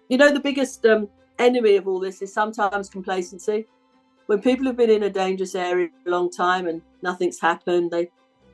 You know, the biggest enemy of all this is sometimes complacency. When people have been in a dangerous area a long time and nothing's happened, they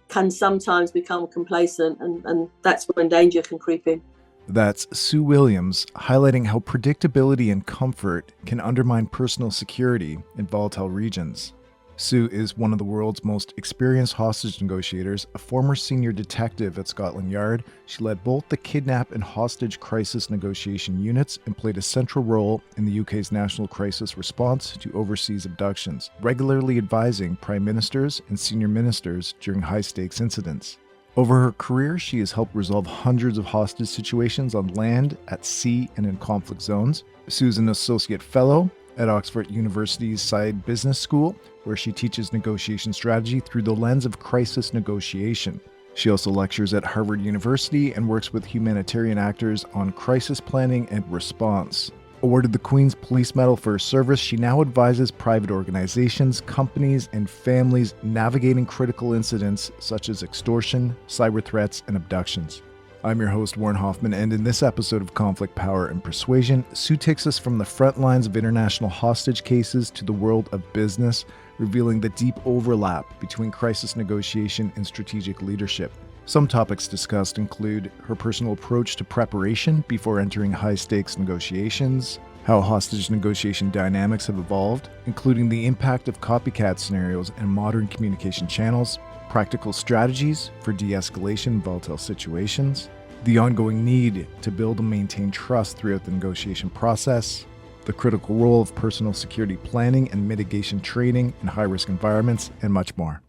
can sometimes become complacent, and that's when danger can creep in. That's Sue Williams, highlighting how predictability and comfort can undermine personal security in volatile regions. Sue is one of the world's most experienced hostage negotiators, a former senior detective at Scotland Yard. She led both the kidnap and hostage crisis negotiation units and played a central role in the UK's national crisis response to overseas abductions, regularly advising prime ministers and senior ministers during high-stakes incidents. Over her career, she has helped resolve hundreds of hostage situations on land, at sea, and in conflict zones. Sue's an associate fellow at Oxford University's Saïd Business School, where she teaches negotiation strategy through the lens of crisis negotiation. She also lectures at Harvard University and works with humanitarian actors on crisis planning and response. Awarded the Queen's Police Medal for her service, she now advises private organizations, companies, and families navigating critical incidents such as extortion, cyber threats, and abductions. I'm your host, Warren Hoffman, and in this episode of Conflict, Power, and Persuasion, Sue takes us from the front lines of international hostage cases to the world of business, revealing the deep overlap between crisis negotiation and strategic leadership. Some topics discussed include her personal approach to preparation before entering high-stakes negotiations, how hostage negotiation dynamics have evolved, including the impact of copycat scenarios and modern communication channels, practical strategies for de-escalation in volatile situations, the ongoing need to build and maintain trust throughout the negotiation process, the critical role of personal security planning and mitigation training in high-risk environments, and much more.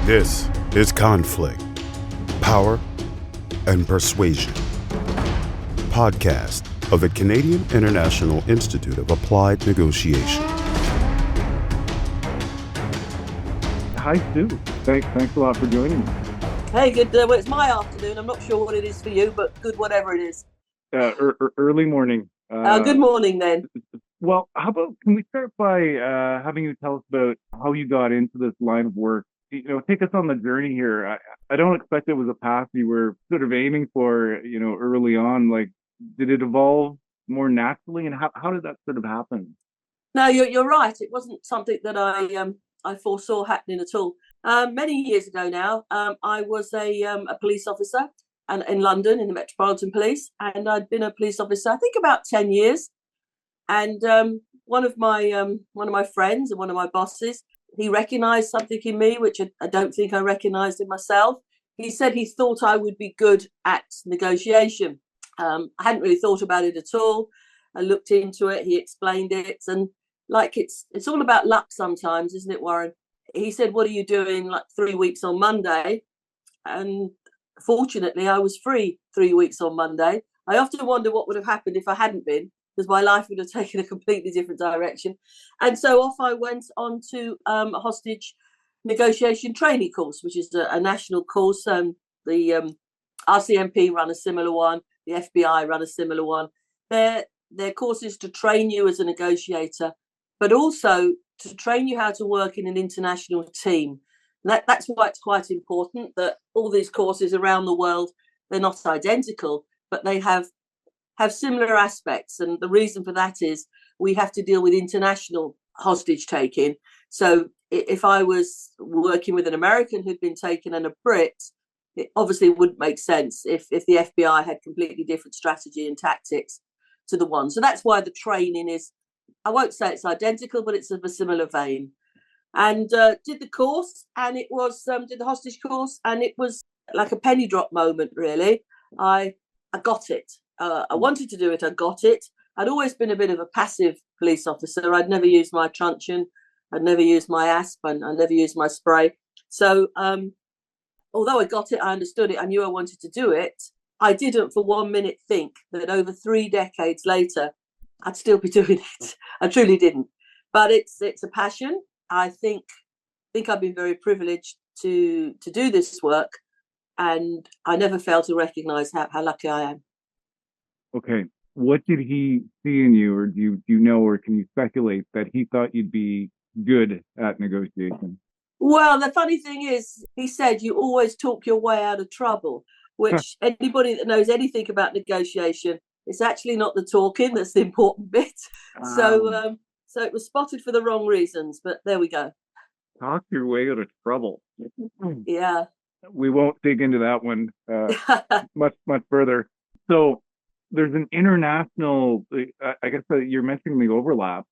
This is Conflict, Power, and Persuasion, podcast of the Canadian International Institute of Applied Negotiation. Hi, Sue. Thanks a lot for joining me. Hey, good. Well, it's my afternoon. I'm not sure what it is for you, but good, whatever it is. Early morning. Good morning, then. Well, can we start by having you tell us about how you got into this line of work? Take us on the journey here. I don't expect it was a path you were sort of aiming for, early on. Like, did it evolve more naturally, and how did that sort of happen? No, you're right. It wasn't something that I foresaw happening at all. Many years ago now, I was a police officer in London in the Metropolitan Police, and I'd been a police officer I think about 10 years. And one of my friends and one of my bosses, he recognised something in me which I don't think I recognised in myself. He said he thought I would be good at negotiation. I hadn't really thought about it at all. I looked into it. He explained it, and it's all about luck sometimes, isn't it, Warren? He said, "What are you doing? Like 3 weeks on Monday?" And fortunately, I was free 3 weeks on Monday. I often wonder what would have happened if I hadn't been, because my life would have taken a completely different direction. And so off I went on to a hostage negotiation training course, which is a national course. The RCMP run a similar one. The FBI run a similar one. They're courses to train you as a negotiator, but also to train you how to work in an international team. And that's why it's quite important that all these courses around the world, they're not identical, but they have similar aspects. And the reason for that is we have to deal with international hostage taking. So if I was working with an American who'd been taken and a Brit, it obviously wouldn't make sense if the FBI had completely different strategy and tactics to the one. So that's why the training is, I won't say it's identical, but it's of a similar vein. And did the course, and it was did the hostage course, and it was like a penny drop moment, really. I got it. I wanted to do it. I got it. I'd always been a bit of a passive police officer. I'd never used my truncheon. I'd never used my asp, and I never used my spray. So although I got it, I understood it, I knew I wanted to do it, I didn't for 1 minute think that over 3 decades later, I'd still be doing it. I truly didn't. But it's a passion. I think I've been very privileged to do this work, and I never fail to recognise how lucky I am. Okay. What did he see in you, or do you know, or can you speculate that he thought you'd be good at negotiation? Well, the funny thing is, he said you always talk your way out of trouble, which anybody that knows anything about negotiation It's actually not the talking that's the important bit. So it was spotted for the wrong reasons, but there we go. Talk your way out of trouble. Yeah. We won't dig into that one much further. So there's an international, I guess you're mentioning the overlap.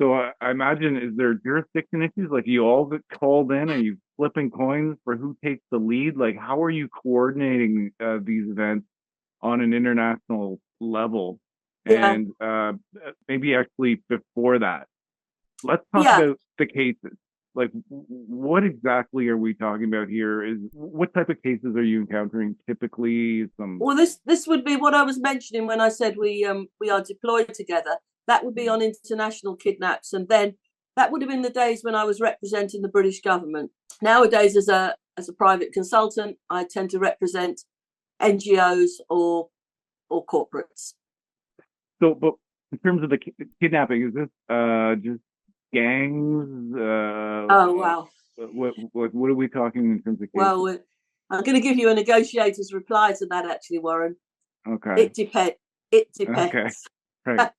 So I imagine, is there jurisdiction issues? Like, you all get called in and you flipping coins for who takes the lead? Like, how are you coordinating these events on an international level? Yeah. And maybe actually before that, let's talk Yeah. about the cases. Like, what exactly are we talking about here? What type of cases are you encountering typically? Well, this would be what I was mentioning when I said we are deployed together. That would be on international kidnaps, and then that would have been the days when I was representing the British government. Nowadays, as a private consultant, I tend to represent NGOs or corporates. So, but in terms of the kidnapping, is this just gangs? Oh wow! What are we talking in terms of cases? Well, I'm going to give you a negotiator's reply to that, actually, Warren. Okay. It depends. It depends. Okay. Right.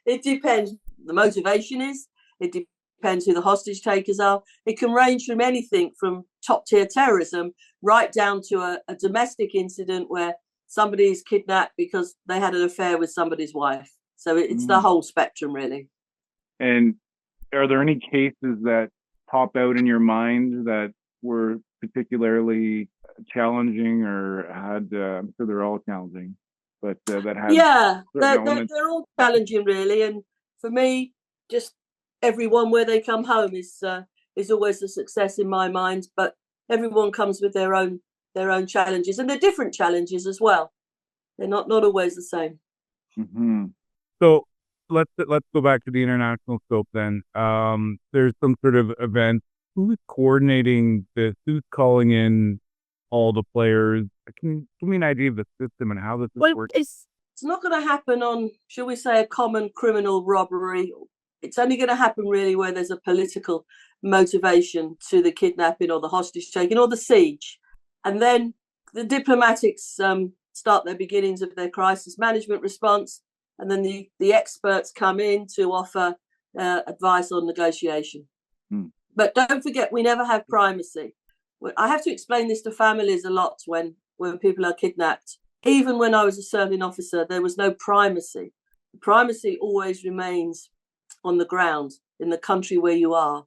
It depends. The motivation is. It depends who the hostage takers are. It can range from anything from top tier terrorism right down to a domestic incident where somebody is kidnapped because they had an affair with somebody's wife. So it's the whole spectrum, really. And are there any cases that pop out in your mind that were particularly challenging, or had, I'm sure they're all challenging, but that had they're all challenging, really. And for me, just everyone where they come home is always a success in my mind. But everyone comes with their own challenges, and they're different challenges as well. They're not always the same. Mm-hmm. So let's go back to the international scope then. There's some sort of event. Who's coordinating this? Who's calling in all the players? Can you give me an idea of the system and how this works? It's not going to happen on, shall we say, a common criminal robbery. It's only going to happen really where there's a political motivation to the kidnapping or the hostage taking or the siege. And then the diplomatics start their beginnings of their crisis management response. And then the experts come in to offer advice on negotiation. But don't forget, we never have primacy. I have to explain this to families a lot when people are kidnapped. Even when I was a serving officer, there was no primacy. Primacy always remains on the ground in the country where you are.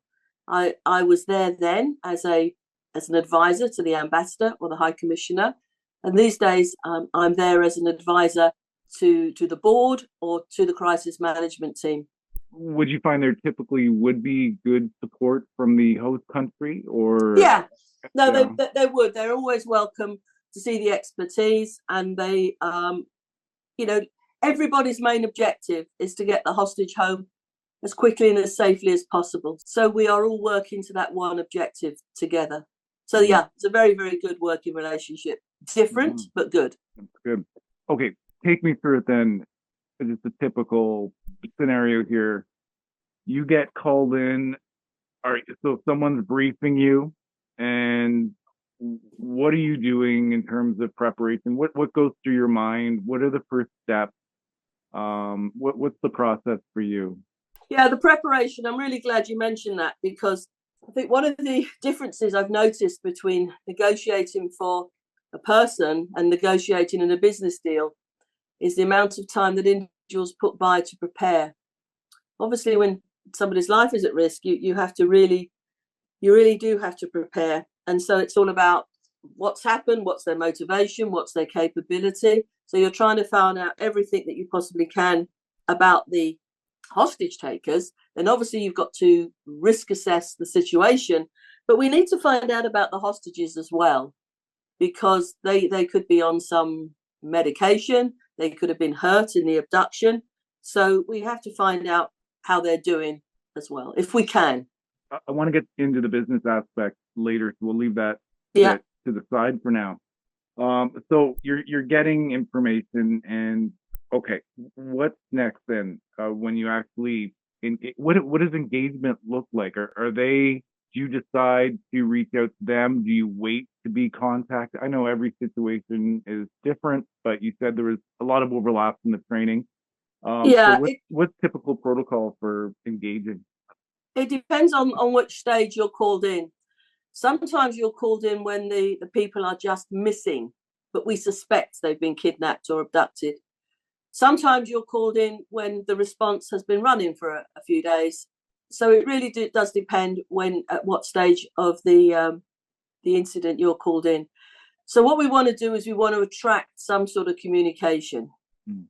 I was there then as an advisor to the ambassador or the high commissioner, and these days I'm there as an advisor to the board or to the crisis management team. Would you find there typically would be good support from the host country, or? Yeah, no, they would. They're always welcome to see the expertise, and they, everybody's main objective is to get the hostage home as quickly and as safely as possible. So we are all working to that one objective together. So yeah, it's a very, very good working relationship. Different, but good. That's good. Okay, take me through it then. Just a typical scenario here. You get called in. All right, so someone's briefing you, and what are you doing in terms of preparation? What goes through your mind? What are the first steps? What's the process for you? Yeah, the preparation. I'm really glad you mentioned that, because I think one of the differences I've noticed between negotiating for a person and negotiating in a business deal is the amount of time that individuals put by to prepare. Obviously, when somebody's life is at risk, you really do have to prepare. And so it's all about what's happened, what's their motivation, what's their capability. So you're trying to find out everything that you possibly can about the hostage takers. Then obviously you've got to risk assess the situation, but we need to find out about the hostages as well, because they could be on some medication, they could have been hurt in the abduction. So we have to find out how they're doing as well, if we can. I want to get into the business aspect later, so we'll leave that to the side for now. So you're getting information, and okay, what's next then? When you actually, what does engagement look like? Are they Do you decide to reach out to them? Do you wait to be contacted? I know every situation is different, but you said there was a lot of overlap in the training. Yeah, What's typical protocol for engaging? it depends on which stage you're called in. Sometimes you're called in when the people are just missing, but we suspect they've been kidnapped or abducted. Sometimes you're called in when the response has been running for a few days. So it really does depend at what stage of the incident you're called in. So what we want to do is we want to attract some sort of communication.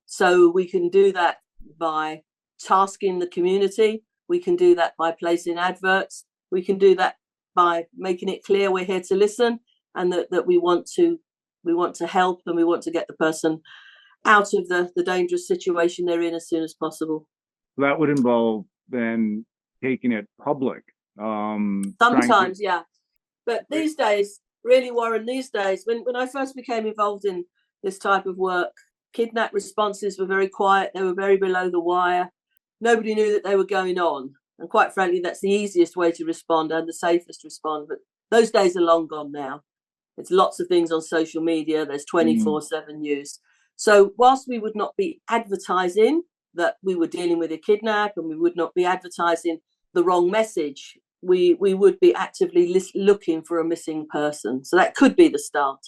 So we can do that by tasking the community. We can do that by placing adverts. We can do that by making it clear we're here to listen and that we want to help and we want to get the person out of the dangerous situation they're in as soon as possible. That would involve then taking it public. Sometimes, yeah. But these days, really, Warren, when I first became involved in this type of work, kidnap responses were very quiet. They were very below the wire. Nobody knew that they were going on. And quite frankly, that's the easiest way to respond and the safest respond. But those days are long gone now. There's lots of things on social media. There's 24/7 news. So whilst we would not be advertising that we were dealing with a kidnap and we would not be advertising the wrong message, we would be actively looking for a missing person. So that could be the start.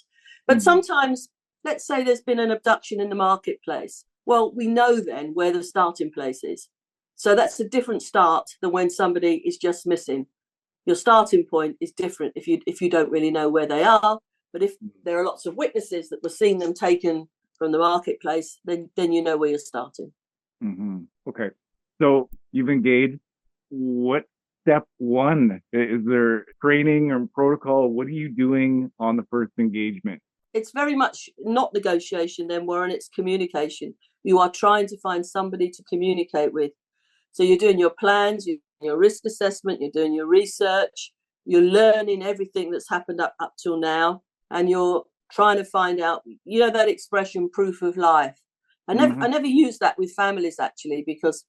But sometimes, let's say there's been an abduction in the marketplace. Well, we know then where the starting place is. So that's a different start than when somebody is just missing. Your starting point is different if you don't really know where they are. But if there are lots of witnesses that were seeing them taken from the marketplace, then you know where you're starting. Okay. So you've engaged. What step one? Is there training or protocol? What are you doing on the first engagement? It's very much not negotiation then, Warren, it's communication. You are trying to find somebody to communicate with. So you're doing your plans, you're doing your risk assessment, you're doing your research, you're learning everything that's happened up till now, and you're trying to find out, that expression, proof of life. I never use that with families, actually, because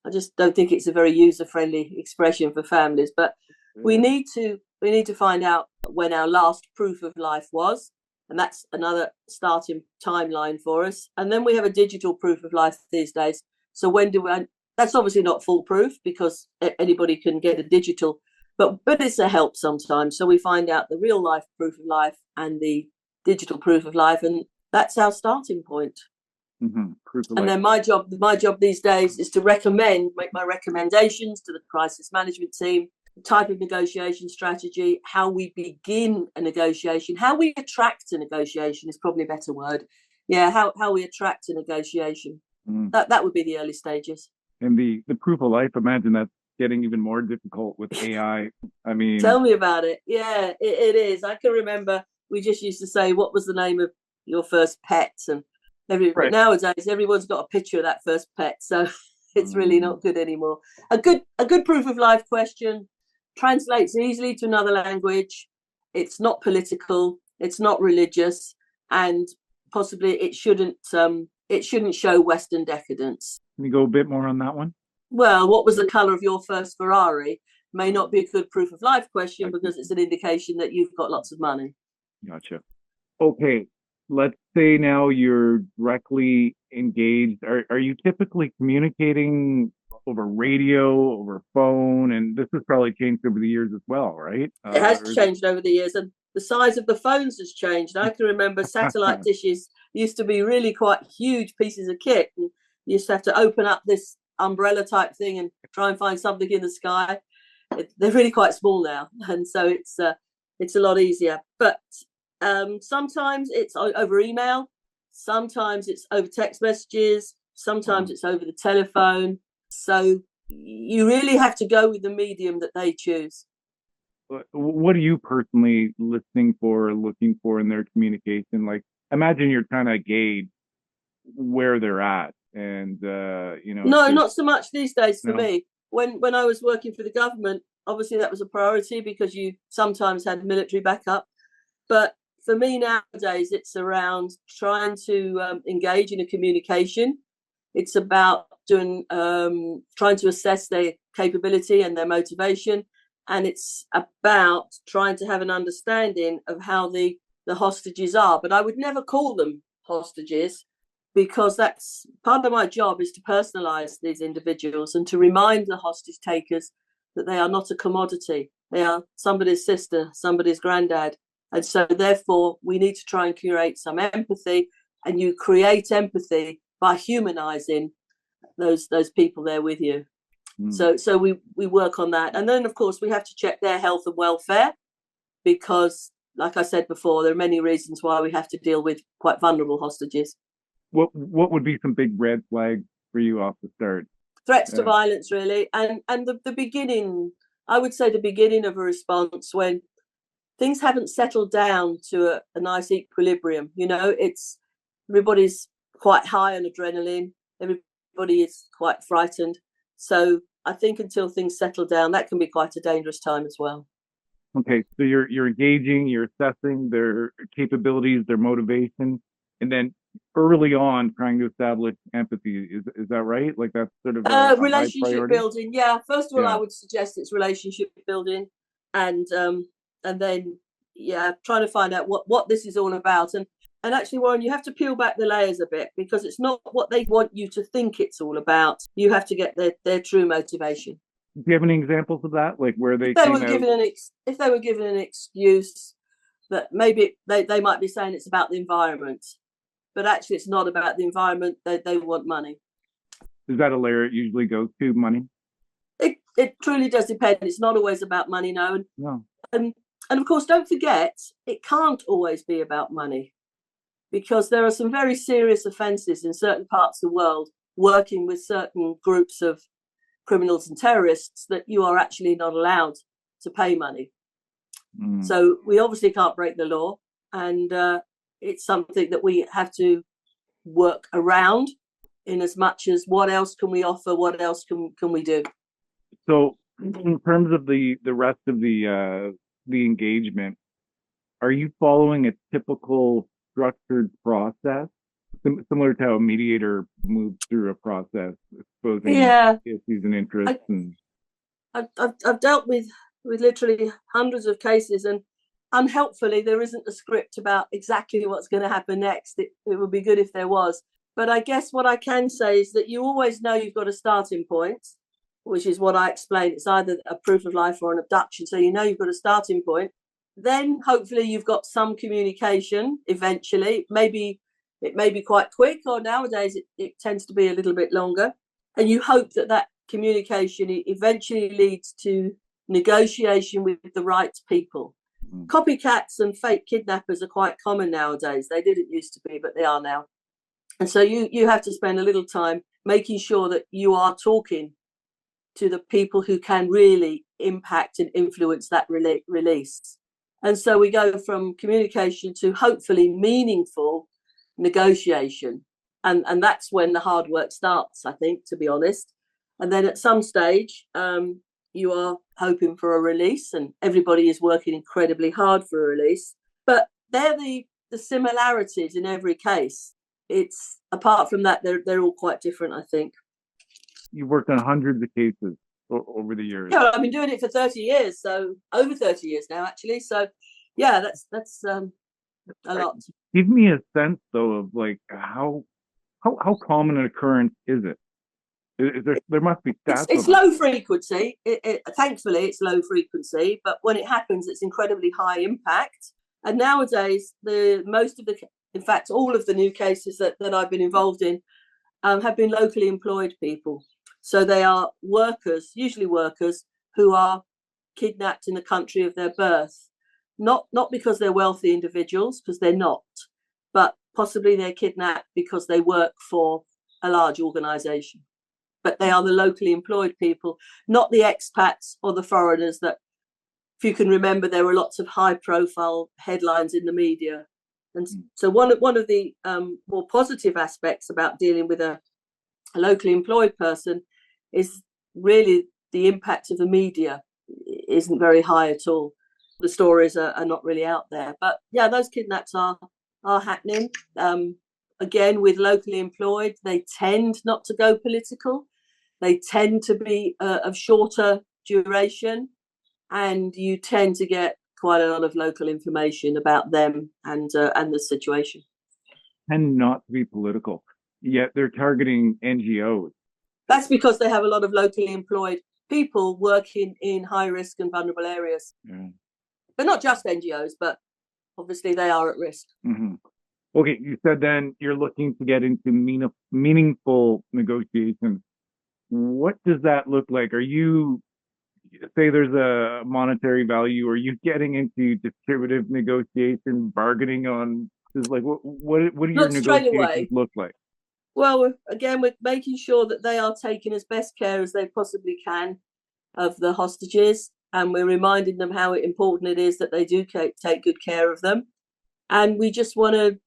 I just don't think it's a very user-friendly expression for families. But we need to find out when our last proof of life was, and that's another starting timeline for us. And then we have a digital proof of life these days. So that's obviously not foolproof because anybody can get a digital, but it's a help sometimes. So we find out the real life proof of life and the digital proof of life, and that's our starting point. And then my job these days is to make my recommendations to the crisis management team, the type of negotiation strategy, how we begin a negotiation, how we attract a negotiation is probably a better word. Yeah, how we attract a negotiation. That would be the early stages. And the proof of life, imagine that's getting even more difficult with AI. I mean, tell me about it. Yeah, it is. I can remember we just used to say, what was the name of your first pet? And nowadays, everyone's got a picture of that first pet. So it's really not good anymore. A good proof of life question translates easily to another language. It's not political. It's not religious. And possibly it shouldn't show Western decadence. Can you go a bit more on that one? Well, what was the colour of your first Ferrari may not be a good proof of life question because it's an indication that you've got lots of money. Gotcha. Okay, let's say now you're directly engaged. Are you typically communicating over radio, over phone? And this has probably changed over the years as well, right? It has changed over the years, and the size of the phones has changed. I can remember satellite dishes used to be really quite huge pieces of kit. And you used to have to open up this umbrella type thing and try and find something in the sky. They're really quite small now, and so it's a lot easier. But sometimes it's over email, sometimes it's over text messages, sometimes it's over the telephone. So you really have to go with the medium that they choose. What are you personally listening for, looking for in their communication? Like, imagine you're trying to gauge where they're at. And no, not so much these days for me. When I was working for the government, obviously that was a priority because you sometimes had military backup. But for me nowadays, it's around trying to engage in a communication. It's about trying to assess their capability and their motivation, and it's about trying to have an understanding of how the hostages are. But I would never call them hostages, because that's part of my job, is to personalize these individuals and to remind the hostage takers that they are not a commodity. They are somebody's sister, somebody's granddad. And so therefore we need to try and create some empathy, and you create empathy by humanizing those people there with you. So we work on that. And then of course we have to check their health and welfare, because like I said before, there are many reasons why we have to deal with quite vulnerable hostages. What would be some big red flags for you off the start? Threats to violence, really, and the beginning, I would say the beginning of a response, when things haven't settled down to a nice equilibrium. You know, it's everybody's quite high on adrenaline, everybody is quite frightened. So I think until things settle down, that can be quite a dangerous time as well. Okay, so you're engaging, you're assessing their capabilities, their motivation, and then early on trying to establish empathy. Is that right? Like that's sort of a relationship building. Yeah. First of all, I would suggest it's relationship building, and then trying to find out what this is all about. And actually, Warren, you have to peel back the layers a bit, because it's not what they want you to think it's all about. You have to get their true motivation. Do you have any examples of that, like where if they were given an excuse, that maybe they might be saying it's about the environment, but actually it's not about the environment. They want money. Is that a layer it usually goes to, money? It truly does depend. It's not always about money, no. And of course, don't forget, it can't always be about money, because there are some very serious offences in certain parts of the world, working with certain groups of criminals and terrorists, that you are actually not allowed to pay money. So we obviously can't break the law, and it's something that we have to work around, in as much as what else can we offer, what else can we do. So in terms of the rest of the engagement, are you following a typical structured process, similar to how a mediator moves through a process, exposing issues and interests? I've dealt with literally hundreds of cases, and unhelpfully there isn't a script about exactly what's going to happen next. It would be good if there was, but I guess what I can say is that you always know you've got a starting point, which is what I explained. It's either a proof of life or an abduction, so you know you've got a starting point. Then hopefully you've got some communication eventually. It may be quite quick, or nowadays it tends to be a little bit longer. And you hope that communication eventually leads to negotiation with the right people. Copycats and fake kidnappers are quite common nowadays. They didn't used to be, but they are now. And so you have to spend a little time making sure that you are talking to the people who can really impact and influence that release. And so we go from communication to hopefully meaningful negotiation. And that's when the hard work starts, I think, to be honest. And then at some stage, you are hoping for a release, and everybody is working incredibly hard for a release. But they're the similarities in every case. It's apart from that, they're all quite different, I think. You've worked on hundreds of cases over the years. Yeah, I've been doing it for 30 years, so over 30 years now, actually. So, yeah, that's a lot. Give me a sense, though, of like how common an occurrence is it? There must be stats. It's low frequency. Thankfully, it's low frequency, but when it happens, it's incredibly high impact. And nowadays, in fact, all of the new cases that I've been involved in have been locally employed people. So they are workers, usually workers, who are kidnapped in the country of their birth. Not because they're wealthy individuals, because they're not, but possibly they're kidnapped because they work for a large organisation. But they are the locally employed people, not the expats or the foreigners that, if you can remember, there were lots of high-profile headlines in the media. And so one of the more positive aspects about dealing with a locally employed person is really the impact of the media isn't very high at all. The stories are not really out there. But yeah, those kidnaps are happening. Again, with locally employed, they tend not to go political. They tend to be of shorter duration, and you tend to get quite a lot of local information about them and the situation. Tend not to be political, yet they're targeting NGOs. That's because they have a lot of locally employed people working in high risk and vulnerable areas. Yeah. But not just NGOs, but obviously they are at risk. Mm-hmm. Okay, you said then you're looking to get into meaningful negotiations. What does that look like? Are you, say there's a monetary value, are you getting into distributive negotiation, bargaining on, like what do your negotiations look like? Well, again, we're making sure that they are taking as best care as they possibly can of the hostages, and we're reminding them how important it is that they do take good care of them. And we just want to,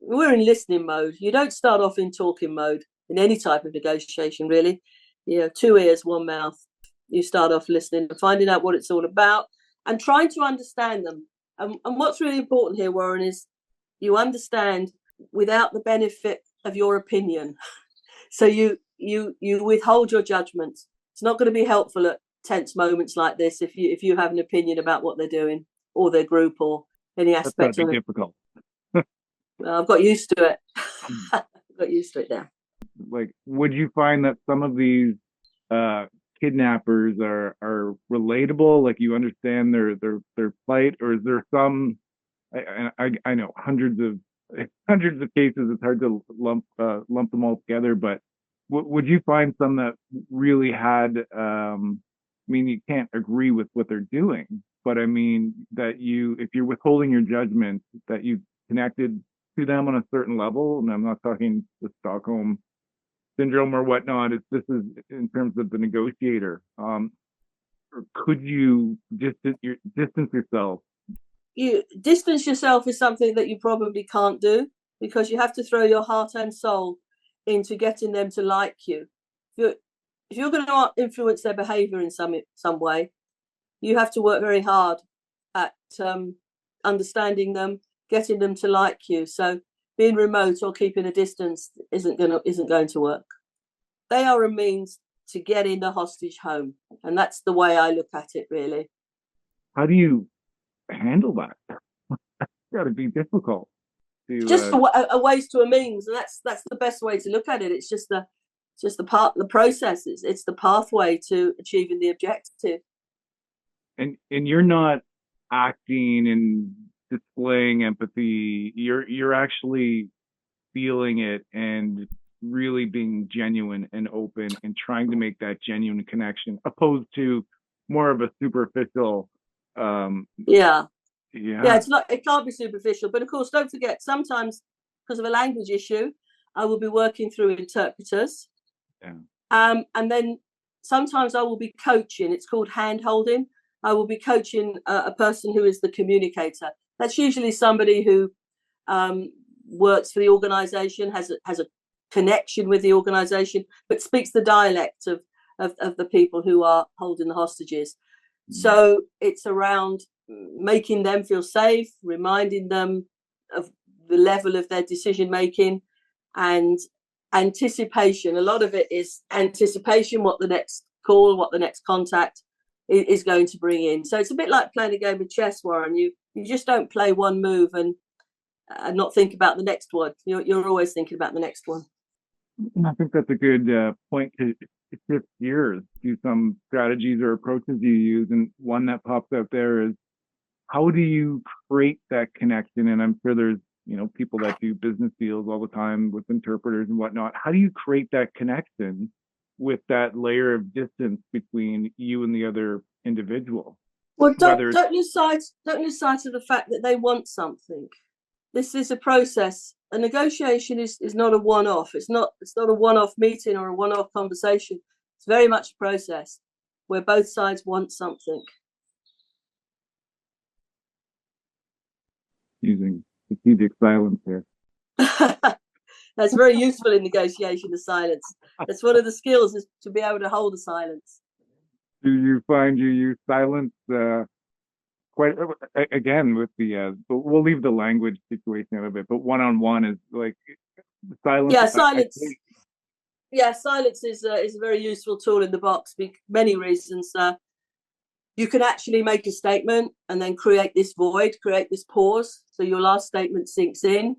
we're in listening mode. You don't start off in talking mode in any type of negotiation, really. You know, 2 ears, 1 mouth. You start off listening and finding out what it's all about and trying to understand them. And what's really important here, Warren, is you understand without the benefit of your opinion. So you withhold your judgment. It's not going to be helpful at tense moments like this if you have an opinion about what they're doing or their group or any aspect of it. Difficult. I've got used to it. I've got used to it now. Like, would you find that some of these kidnappers are relatable? Like, you understand their plight, or is there some? I know hundreds of cases. It's hard to lump them all together, but would you find some that really had? I mean, you can't agree with what they're doing, but I mean that if you're withholding your judgment, that you connected to them on a certain level, and I'm not talking the Stockholm syndrome or whatnot. This is in terms of the negotiator. Could you distance yourself? You distance yourself is something that you probably can't do, because you have to throw your heart and soul into getting them to like you. If you're going to influence their behavior in some way, you have to work very hard at understanding them, getting them to like you. So being remote or keeping a distance isn't going to work. They are a means to getting the hostage home, and that's the way I look at it, really. How do you handle that? It's got to be difficult. Just a ways to a means, and that's the best way to look at it. It's just the process. It's the pathway to achieving the objective. And you're not acting and displaying empathy. You're actually feeling it and really being genuine and open and trying to make that genuine connection, opposed to more of a superficial. It can't be superficial. But of course, don't forget, sometimes because of a language issue, I will be working through interpreters. Yeah. And then sometimes I will be coaching. It's called hand holding. I will be coaching a person who is the communicator. That's usually somebody who works for the organization, has a connection with the organization, but speaks the dialect of the people who are holding the hostages. So it's around making them feel safe, reminding them of the level of their decision making, and anticipation. A lot of it is anticipation, what the next call, what the next contact is going to bring in. So it's a bit like playing a game of chess, Warren. You just don't play one move and not think about the next one. You're always thinking about the next one. I think that's a good point to shift gears to some strategies or approaches you use. And one that pops out there is, how do you create that connection? And I'm sure there's people that do business deals all the time with interpreters and whatnot. How do you create that connection with that layer of distance between you and the other individual? Well, don't lose sight of the fact that they want something. This is a process. A negotiation is not a one-off. It's not a one-off meeting or a one-off conversation. It's very much a process where both sides want something. Using strategic silence here. That's very useful in negotiation, the silence. That's one of the skills, is to be able to hold the silence. Do you find you use silence quite, again, with the, but we'll leave the language situation out of it, but one-on-one is like silence. Yeah, silence. Silence is a very useful tool in the box for many reasons. you can actually make a statement and then create this void, create this pause. So your last statement sinks in.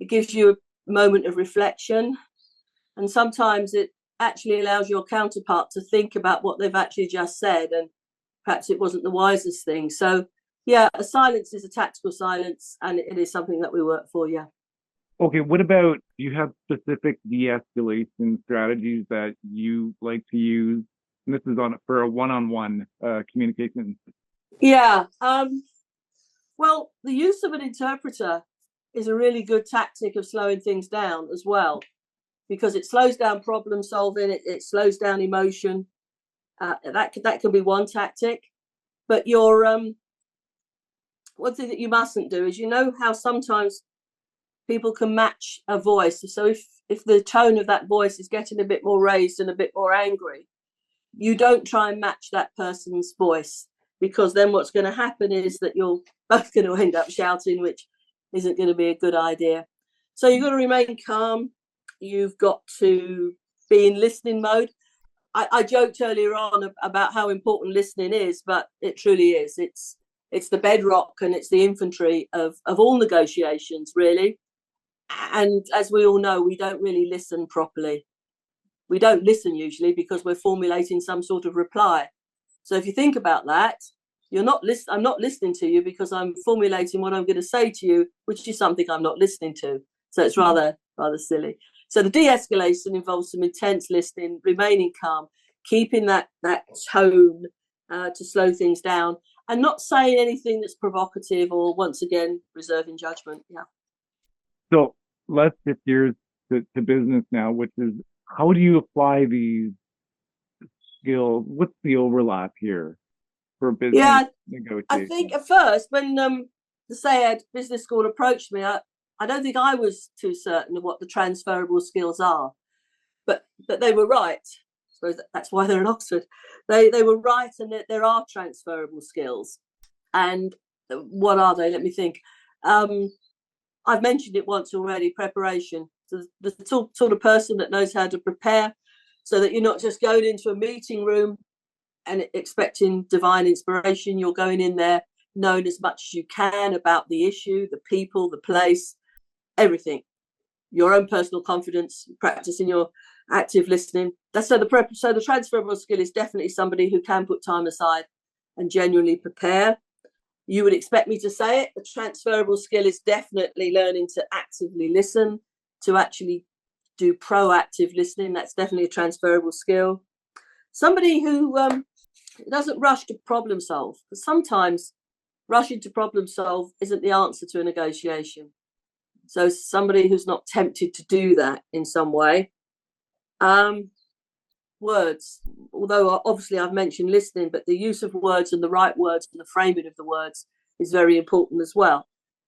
It gives you a moment of reflection. And sometimes it actually allows your counterpart to think about what they've actually just said. And perhaps it wasn't the wisest thing. So, yeah, a silence is a tactical silence. And it is something that we work for, yeah. Okay, what about, do you have specific de-escalation strategies that you like to use? And this is for a one-on-one communication. Yeah. Well, the use of an interpreter is a really good tactic of slowing things down as well, because it slows down problem solving, it slows down emotion. That can be one tactic. But one thing that you mustn't do is, how sometimes people can match a voice. So if the tone of that voice is getting a bit more raised and a bit more angry, you don't try and match that person's voice, because then what's going to happen is that you're both going to end up shouting, which isn't going to be a good idea. So you've got to remain calm. You've got to be in listening mode. I joked earlier on about how important listening is, but it truly is. It's the bedrock and it's the infantry of all negotiations, really. And as we all know, we don't really listen properly. We don't listen usually because we're formulating some sort of reply. So if you think about that, I'm not listening to you because I'm formulating what I'm going to say to you, which is something I'm not listening to. So it's rather silly. So the de-escalation involves some intense listening, remaining calm, keeping that tone to slow things down, and not saying anything that's provocative or, once again, reserving judgment. Yeah. So let's shift gears to business now, which is, how do you apply these skills? What's the overlap here for business negotiation? I think at first, when the Saïd Business School approached me, I don't think I was too certain of what the transferable skills are, but they were right. I suppose that's why they're in Oxford. They were right, and that there are transferable skills. And what are they? Let me think. I've mentioned it once already, preparation. So the sort of person that knows how to prepare, so that you're not just going into a meeting room and expecting divine inspiration. You're going in there knowing as much as you can about the issue, the people, the place, everything. Your own personal confidence, practicing your active listening. So the transferable skill is definitely somebody who can put time aside and genuinely prepare. You would expect me to say it. The transferable skill is definitely learning to actively listen, to actually do proactive listening. That's definitely a transferable skill. Somebody who doesn't rush to problem solve, because sometimes rushing to problem solve isn't the answer to a negotiation. So somebody who's not tempted to do that in some way. Words, although obviously I've mentioned listening, but the use of words and the right words and the framing of the words is very important as well.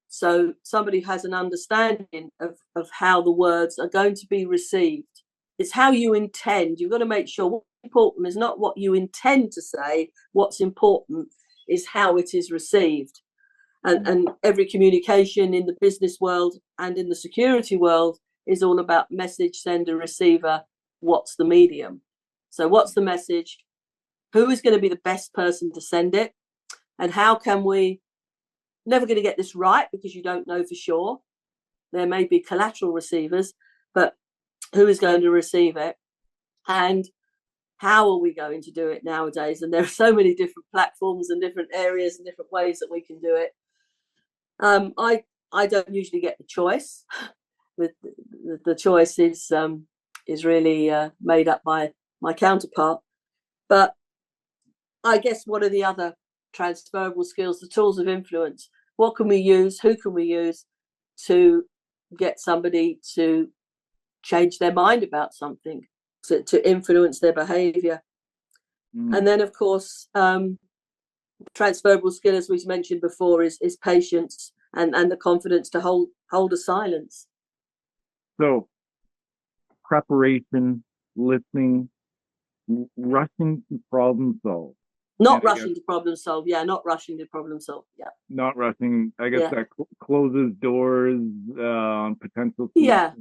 So somebody who has an understanding of how the words are going to be received. It's how you intend. You've got to make sure what's important is not what you intend to say. What's important is how it is received. And every communication in the business world and in the security world is all about message, sender, receiver. What's the medium? So what's the message? Who is going to be the best person to send it? And how can we, never going to get this right because you don't know for sure. There may be collateral receivers, but who is going to receive it? And how are we going to do it nowadays? And there are so many different platforms and different areas and different ways that we can do it. I don't usually get the choice. The choice is really made up by my counterpart. But I guess what are the other transferable skills, the tools of influence? What can we use? Who can we use to get somebody to change their mind about something, to influence their behavior? And then, of course, transferable skill, as we've mentioned before, is patience and the confidence to hold a silence. So preparation, listening, rushing to problem solve. Not rushing to problem solve. Yeah, not rushing to problem solve. Yeah. Not rushing. I guess that closes doors on potential. Yeah.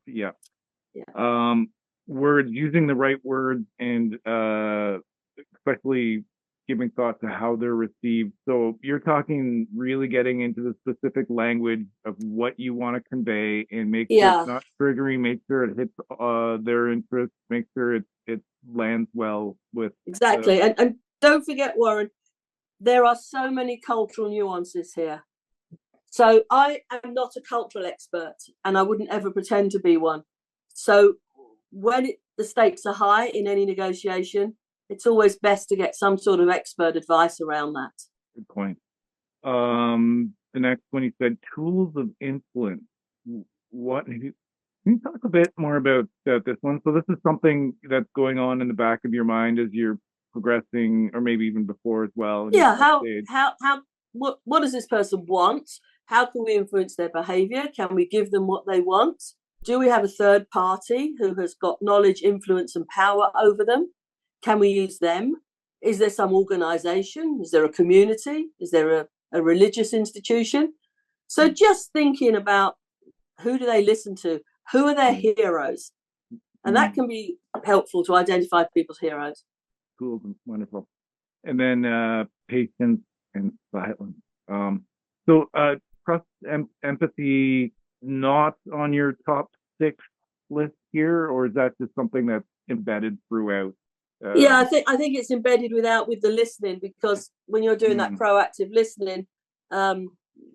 Yeah. Words, using the right words, and especially giving thought to how they're received. So you're talking really getting into the specific language of what you want to convey and make sure Yeah, it's not triggering, make sure it hits their interest, make sure it lands well with exactly. And don't forget, Warren, there are so many cultural nuances here. So I am not a cultural expert, and I wouldn't ever pretend to be one. So when the stakes are high in any negotiation, it's always best to get some sort of expert advice around that. good point. The next one you said tools of influence. What can you talk a bit more about this one? So this is something that's going on in the back of your mind as you're progressing, or maybe even before as well. Yeah, how what does this person want? How can we influence their behavior? Can we give them what they want? Do we have a third party who has got knowledge, influence, and power over them? Can we use them? Is there some organization? Is there a community? Is there a religious institution? So just thinking about who do they listen to? Who are their heroes? And that can be helpful to identify people's heroes. Cool, wonderful. And then patience and silence. So trust and empathy not on your top 6 list here, or is that just something that's embedded throughout? Yeah, I think it's embedded with the listening, because when you're doing that proactive listening,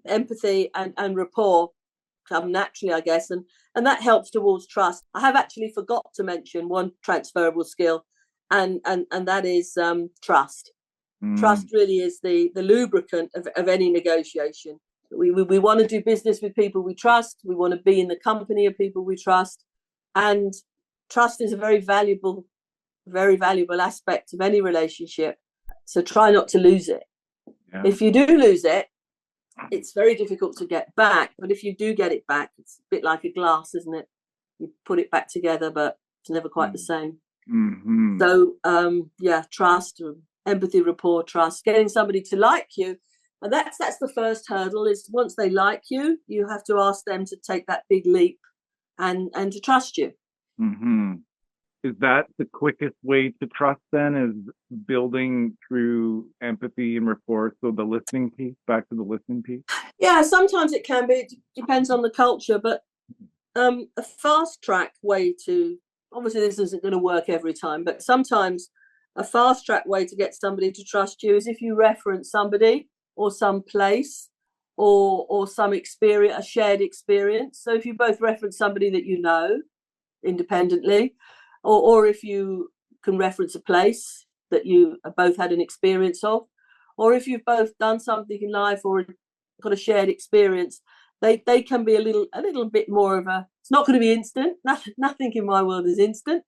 empathy and rapport come naturally, I guess, and that helps towards trust. I have actually forgot to mention one transferable skill, and that is trust. Trust really is the lubricant of any negotiation. We want to do business with people we trust. We want to be in the company of people we trust, and trust is a very valuable aspect of any relationship. So try not to lose it. Yeah. If you do lose it, it's very difficult to get back. But if you do get it back, it's a bit like a glass, isn't it? You put it back together, but it's never quite the same. Mm-hmm. So trust, empathy, rapport, trust, getting somebody to like you. And that's the first hurdle, is once they like you, you have to ask them to take that big leap and to trust you. Mm-hmm. Is that the quickest way to trust then, is building through empathy and rapport? So the listening piece, back to the listening piece? Yeah, sometimes it can be. It depends on the culture, but a fast track way to, obviously this isn't going to work every time, but sometimes a fast track way to get somebody to trust you is if you reference somebody or some place or some experience, a shared experience. So if you both reference somebody that you know independently, or if you can reference a place that you both had an experience of, or if you've both done something in life or got a shared experience, they can be a little bit more of a, it's not going to be instant. Nothing in my world is instant,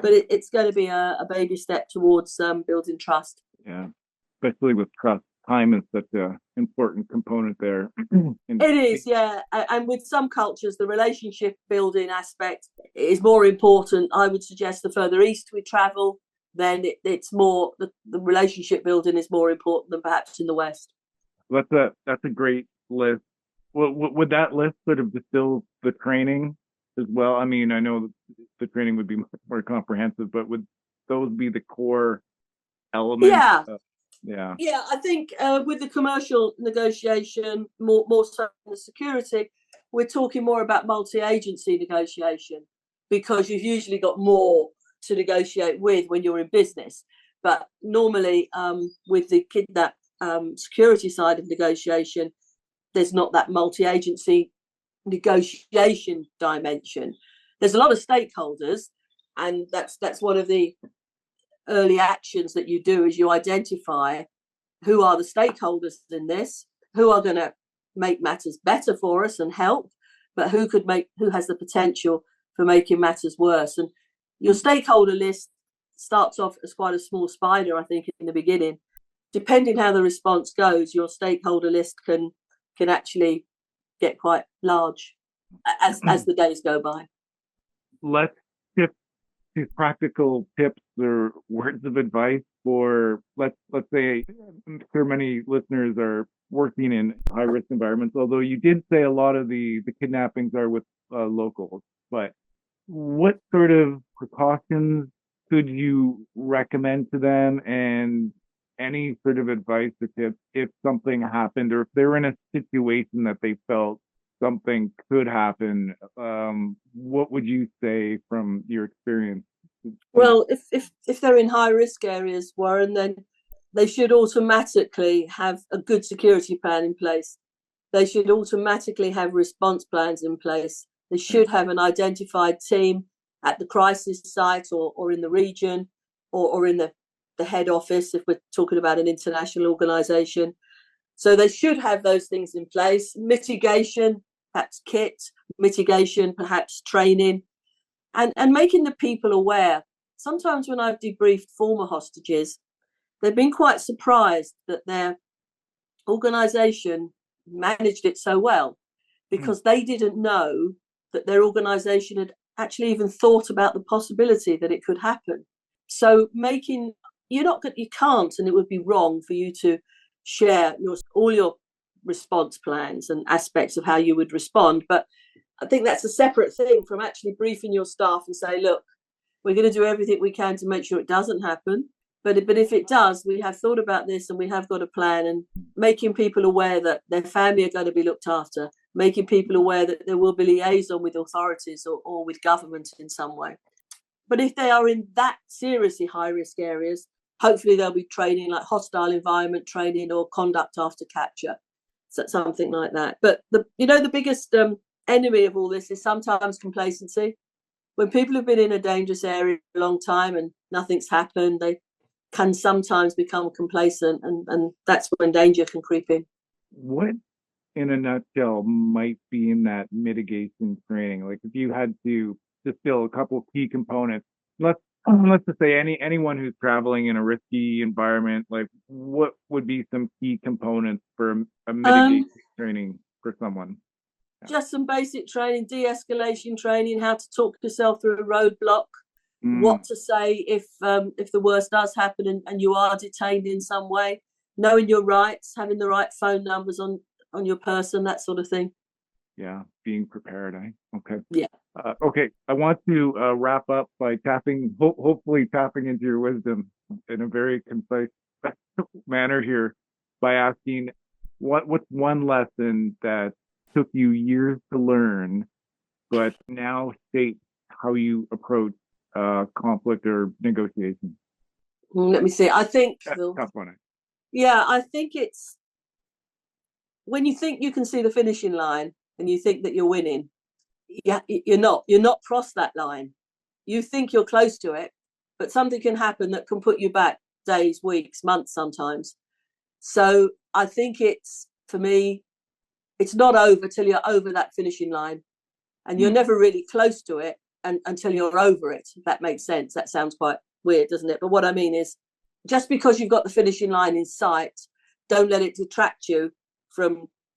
but it's going to be a baby step towards building trust. Yeah, especially with trust. Time is such an important component there. It is, yeah. And with some cultures, the relationship building aspect is more important. I would suggest the further east we travel, then it's more, the relationship building is more important than perhaps in the West. That's a great list. Would that list sort of distill the training as well? I mean, I know the training would be more comprehensive, but would those be the core elements? Yeah. Yeah, I think with the commercial negotiation, more so than the security, we're talking more about multi-agency negotiation, because you've usually got more to negotiate with when you're in business. But normally with the Kidnap security side of negotiation, there's not that multi-agency negotiation dimension. There's a lot of stakeholders, and that's one of the early actions that you do, is you identify who are the stakeholders in this, who are going to make matters better for us and help, but who has the potential for making matters worse. And your stakeholder list starts off as quite a small spider, I think, in the beginning. Depending how the response goes, your stakeholder list can actually get quite large as the days go by. Let's shift to practical tips or words of advice for, let's say, I'm sure many listeners are working in high risk environments, although you did say a lot of the kidnappings are with locals, but what sort of precautions could you recommend to them, and any sort of advice or tips if something happened, or if they were in a situation that they felt something could happen? What would you say from your experience? Well, if they're in high risk areas, Warren, then they should automatically have a good security plan in place. They should automatically have response plans in place. They should have an identified team at the crisis site or in the region or in the head office if we're talking about an international organization. So they should have those things in place. Mitigation, perhaps kit, mitigation, perhaps training, and making the people aware. Sometimes when I've debriefed former hostages, they've been quite surprised that their organization managed it so well, because they didn't know that their organization had actually even thought about the possibility that it could happen. So you can't, and it would be wrong for you to share all your response plans and aspects of how you would respond. But I think that's a separate thing from actually briefing your staff and say, look, we're going to do everything we can to make sure it doesn't happen. But if it does, we have thought about this and we have got a plan, and making people aware that their family are going to be looked after, making people aware that there will be liaison with authorities or with government in some way. But if they are in that seriously high-risk areas, hopefully there'll be training like hostile environment training or conduct after capture, so something like that. But the biggest enemy of all this is sometimes complacency. When people have been in a dangerous area a long time and nothing's happened, they can sometimes become complacent, and that's when danger can creep in. What, in a nutshell, might be in that mitigation training? Like, if you had to distill a couple of key components, let's just say anyone who's traveling in a risky environment, like, what would be some key components for a mitigation training for someone? Just some basic training, de-escalation training, how to talk yourself through a roadblock, what to say if the worst does happen and you are detained in some way, knowing your rights, having the right phone numbers on your person, that sort of thing. Yeah, being prepared. Okay. Yeah. Okay, I want to wrap up by hopefully tapping into your wisdom in a very concise manner here by asking, what's one lesson that took you years to learn, but now states how you approach conflict or negotiation? Let me see. I think tough one. Yeah, I think it's when you think you can see the finishing line and you think that you're winning. Yeah, you're not crossed that line. You think you're close to it, but something can happen that can put you back days, weeks, months sometimes. So I think for me, it's not over till you're over that finishing line, and you're never really close to it until you're over it, if that makes sense. That sounds quite weird, doesn't it? But what I mean is, just because you've got the finishing line in sight, don't let it detract you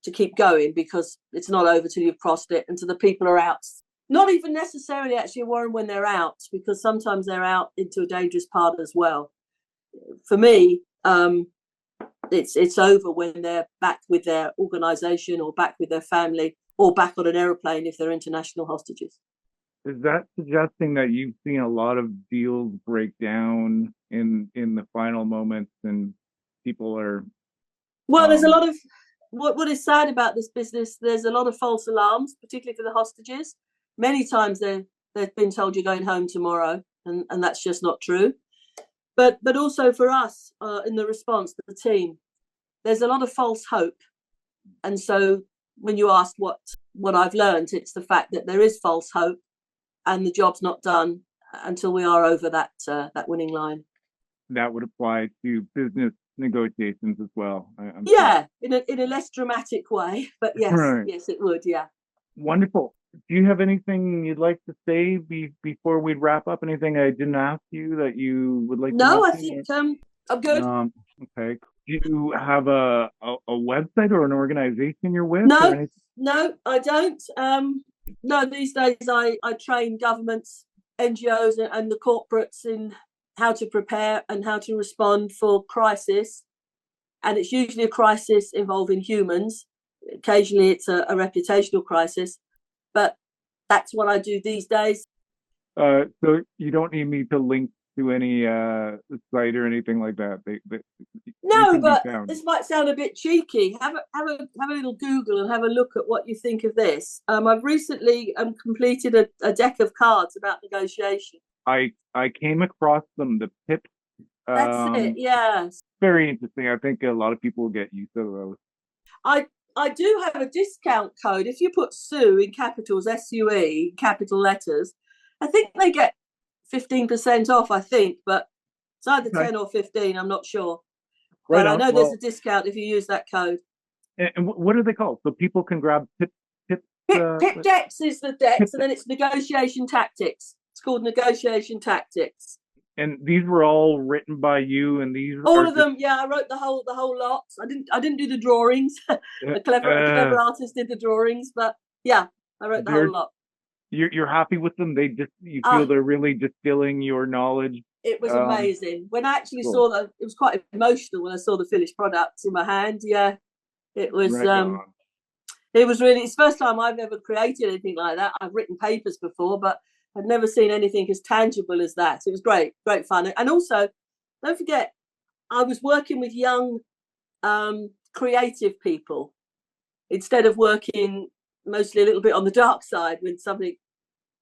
to keep going, because it's not over till you've crossed it, and to the people are out. Not even necessarily actually, Warren, when they're out, because sometimes they're out into a dangerous part as well. For me, it's over when they're back with their organisation or back with their family or back on an aeroplane if they're international hostages. Is that suggesting that you've seen a lot of deals break down in the final moments and people are... Well, there's a lot of... What is sad about this business, there's a lot of false alarms, particularly for the hostages. Many times they've been told you're going home tomorrow, and that's just not true. But also for us, in the response to the team, there's a lot of false hope. And so when you ask what I've learned, it's the fact that there is false hope, and the job's not done until we are over that winning line. That would apply to business negotiations as well. Yeah, in a less dramatic way, but yes, right. Yes, it would. Yeah. Wonderful. Do you have anything you'd like to say before we wrap up? Anything I didn't ask you that you would like to No, I think I'm good. Okay. Do you have a website or an organization you're with? No, I don't. No, these days I train governments, NGOs and the corporates in how to prepare and how to respond for crisis. And it's usually a crisis involving humans. Occasionally it's a reputational crisis, but that's what I do these days. So you don't need me to link to any site or anything like that. No, but this might sound a bit cheeky. Have a little Google and have a look at what you think of this. I've recently completed a deck of cards about negotiation. I came across them, the pips. That's it. Yes. Very interesting. I think a lot of people will get used to those. I do have a discount code. If you put Sue in capitals, SUE, capital letters, I think they get 15% off, I think, but it's either 10 or 15, I'm not sure. Right, but I know there's a discount if you use that code. And what are they called? So people can grab pip decks is the decks, and then it's negotiation tactics. It's called negotiation tactics. And these were all written by you, and these all of them. Yeah, I wrote the whole lot. I didn't do the drawings. a clever artist did the drawings, but yeah, I wrote the whole lot. You're happy with them? You feel they're really distilling your knowledge. It was amazing. When I actually saw that, it was quite emotional when I saw the finished product in my hand. Yeah, it was. It was really. It's the first time I've ever created anything like that. I've written papers before, but I've never seen anything as tangible as that. It was great fun. And also, don't forget, I was working with young, creative people instead of working mostly a little bit on the dark side when something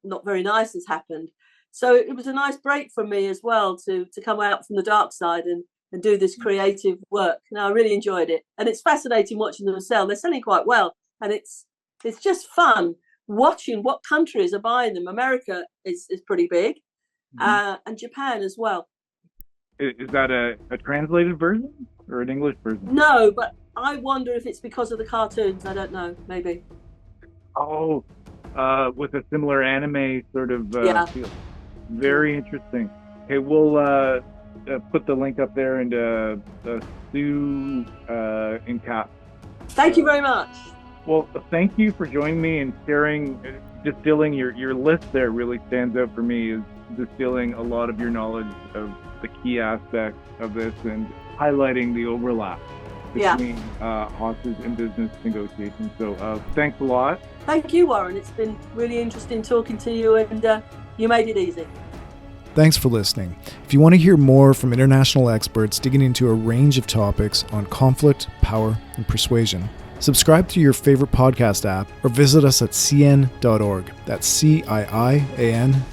not very nice has happened. So it was a nice break for me as well to come out from the dark side and do this creative work. Now I really enjoyed it, and it's fascinating watching them sell. They're selling quite well, and it's just fun watching what countries are buying them. America is pretty big, and Japan as well. Is that a translated version or an English version? No, but I wonder if it's because of the cartoons. I don't know, maybe. Oh, with a similar anime sort of feel. Very interesting. Okay, we'll put the link up there and Sue in cap. Thank you very much. Well, thank you for joining me and sharing, distilling your list there really stands out for me, is distilling a lot of your knowledge of the key aspects of this and highlighting the overlap between hostage and business negotiations. So thanks a lot. Thank you, Warren. It's been really interesting talking to you, and you made it easy. Thanks for listening. If you want to hear more from international experts digging into a range of topics on conflict, power, and persuasion, subscribe to your favorite podcast app or visit us at cian.org. That's CIIAN.org.